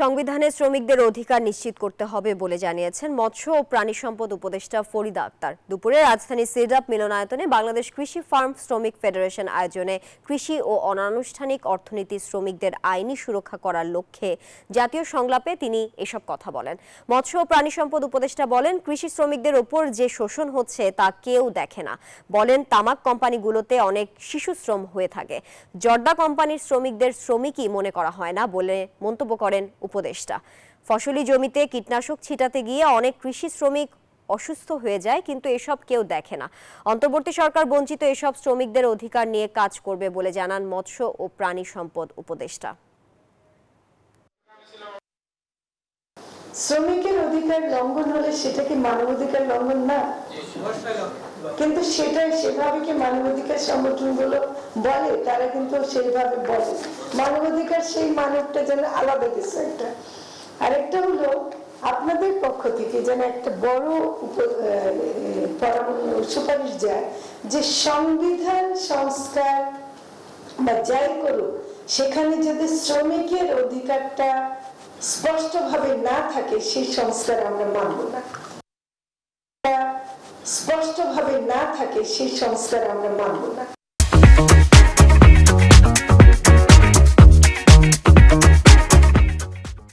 সংবিধানে শ্রমিকদের অধিকার নিশ্চিত করতে হবে বলে জানিয়েছেন মৎস্য ও প্রাণী সম্পদ উপদেষ্টা ফরিদা আক্তার। দুপুরে রাজধানী সিডাপ মিলনায়তনে বাংলাদেশ কৃষি ফার্ম শ্রমিক ফেডারেশন আয়োজনে কৃষি ও অনানুষ্ঠানিক অর্থনীতি শ্রমিকদের আইনি সুরক্ষা করার লক্ষ্যে জাতীয় সংলাপে তিনি এসব কথা বলেন। মৎস্য ও প্রাণী সম্পদ উপদেষ্টা বলেন, কৃষি শ্রমিকদের ওপর যে শোষণ হচ্ছে তা কেউ দেখে না। বলেন, তামাক কোম্পানিগুলোতে অনেক শিশু শ্রম হয়ে থাকে। জর্দা কোম্পানির শ্রমিকদের শ্রমিকই মনে করা হয় না বলে মন্তব্য করেন উপদেষ্টা। ফসলি জমিতে কীটনাশক ছিটাতে গিয়ে অনেক কৃষি শ্রমিক অসুস্থ হয়ে যায়, কিন্তু এসব কেউ দেখে না। অন্তর্বর্তী সরকার বঞ্চিত এসব শ্রমিকদের অধিকার নিয়ে কাজ করবে বলে জানান মৎস্য ও প্রাণী সম্পদ উপদেষ্টা। শ্রমিকের অধিকার লঙ্ঘন হলে সেটা কি মানবাধিকার লঙ্ঘন না? কিন্তু সেটাই সেভাবে কি মানবাধিকার সংগঠনগুলো বলে? তারা কিন্তু সেইভাবে বলে মানবাধিকার, সেই মানবটা যেন আলাদা কিছু একটা। আরেকটা হলো আপনাদের পক্ষ থেকে যেন একটা বড় সুপারিশ যায় যে সংবিধান সংস্কার বা যাই করুক, সেখানে যদি শ্রমিকের অধিকারটা স্পষ্টভাবে না থাকে সেই সংস্কার আমরা মানব না। স্পষ্টভাবে না থাকে সেই সংস্কার আমরা মানব না।